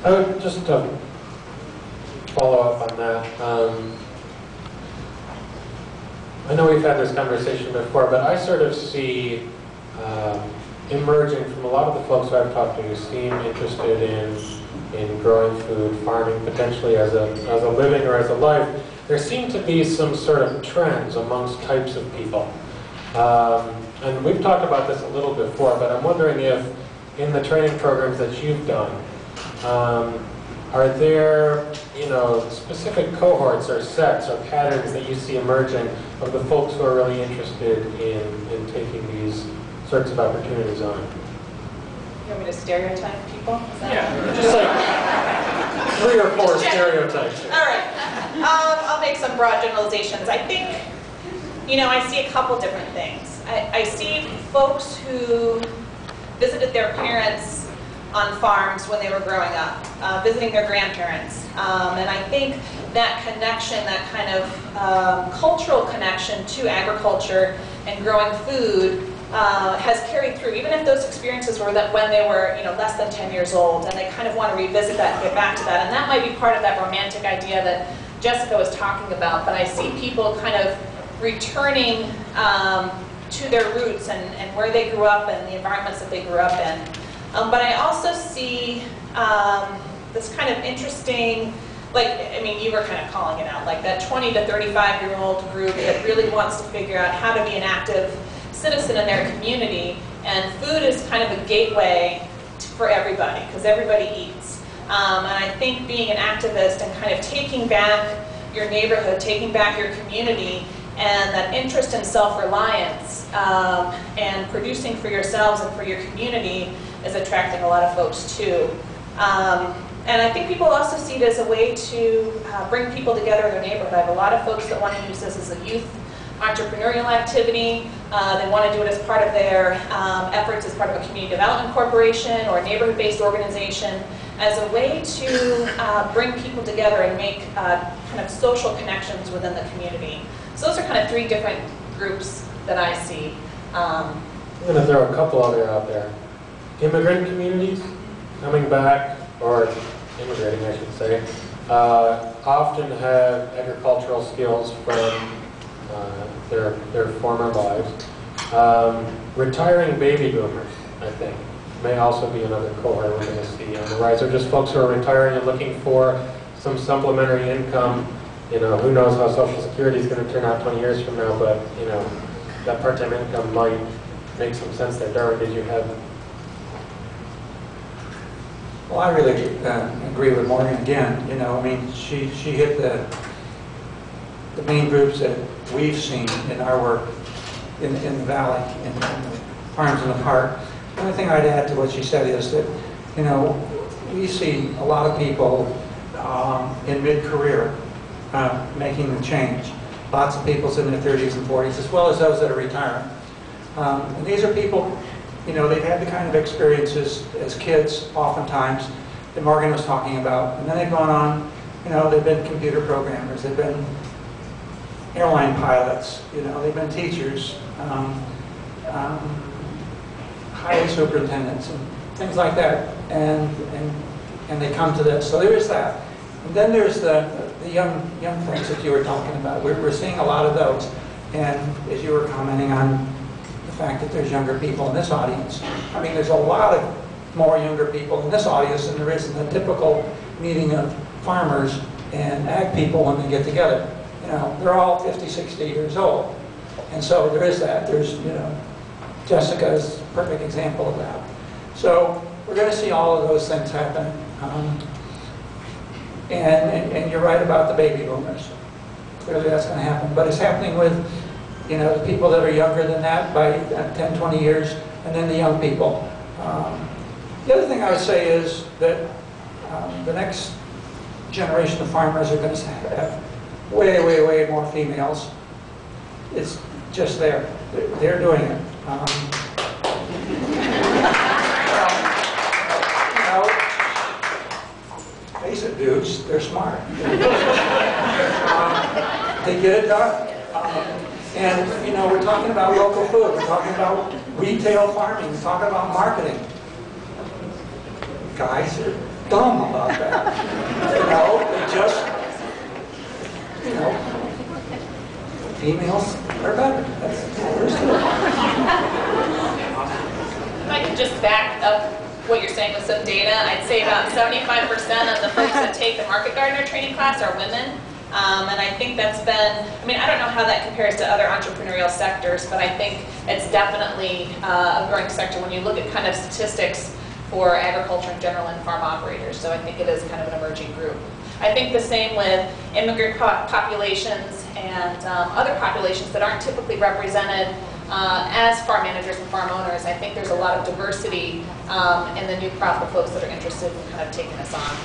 Just to follow up on that, I know we've had this conversation before, but I sort of see emerging from a lot of the folks who I've talked to who seem interested in growing food, farming potentially as a living or as a life. There seem to be some sort of trends amongst types of people. And we've talked about this a little before, but I'm wondering if in the training programs that you've done, are there, specific cohorts or sets or patterns that you see emerging of the folks who are really interested in taking these sorts of opportunities on? You want me to stereotype people? Yeah, just like 3 or 4 stereotypes. All right. I'll make some broad generalizations. I think, I see a couple different things. I see folks who visited their parents on farms when they were growing up, visiting their grandparents. And I think that connection, that kind of cultural connection to agriculture and growing food has carried through, even if those experiences were that when they were less than 10 years old, and they kind of want to revisit that and get back to that. And that might be part of that romantic idea that Jessica was talking about, but I see people kind of returning to their roots and where they grew up and the environments that they grew up in. But I also see this kind of interesting, you were kind of calling it out, like that 20 to 35-year-old group that really wants to figure out how to be an active citizen in their community, and food is kind of a gateway for everybody, because everybody eats. And I think being an activist and kind of taking back your neighborhood, taking back your community, and that interest in self-reliance and producing for yourselves and for your community is attracting a lot of folks too. And I think people also see it as a way to bring people together in their neighborhood. I have a lot of folks that want to use this as a youth entrepreneurial activity. They want to do it as part of their efforts as part of a community development corporation or a neighborhood-based organization, as a way to bring people together and make kind of social connections within the community. So those are kind of 3 different groups that I see. I'm going to throw a couple other out there. Immigrant communities coming back, or immigrating I should say, often have agricultural skills from their former lives. Retiring baby boomers, I think, may also be another cohort we're going to see on the rise. Or just folks who are retiring and looking for some supplementary income. Who knows how Social Security is going to turn out 20 years from now, but, that part-time income might make some sense there. Darwin, did you have? Well, I really agree with Morgan again. She hit the main groups that we've seen in our work in the valley, in the farms in the park. The only thing I'd add to what she said is that, we see a lot of people in mid-career making the change. Lots of people in their 30s and 40s, as well as those that are retiring. And these are people, they've had the kind of experiences as kids, oftentimes, that Morgan was talking about. And then they've gone on, they've been computer programmers, they've been airline pilots, they've been teachers, highway superintendents, and things like that. And they come to this. So there is that. And then there's the young folks that you were talking about. We're seeing a lot of those. And as you were commenting on the fact that there's younger people in this audience, there's a lot of more younger people in this audience than there is in the typical meeting of farmers and ag people when they get together. They're all 50, 60 years old. And so there is that. There's, Jessica is a perfect example of that. So we're going to see all of those things happen. And you're right about the baby boomers. Clearly that's going to happen. But it's happening with, the people that are younger than that by 10, 20 years, and then the young people. The other thing I would say is that the next generation of farmers are going to have way, way, way more females. It's just there. They're doing it. Face it, dudes, they're smart. They get it done. And, we're talking about local food. We're talking about retail farming. We're talking about marketing. Guys dumb about that. You know, it just, you know, females are better. That's there's it. If I could just back up what you're saying with some data, I'd say about 75% of the folks that take the market gardener training class are women. And I think that's been, I mean, I don't know how that compares to other entrepreneurial sectors, but I think it's definitely a growing sector when you look at kind of statistics for agriculture in general and farm operators. So I think it is kind of an emerging group. I think the same with immigrant populations and other populations that aren't typically represented as farm managers and farm owners. I think there's a lot of diversity in the new crop of folks that are interested in kind of taking this on.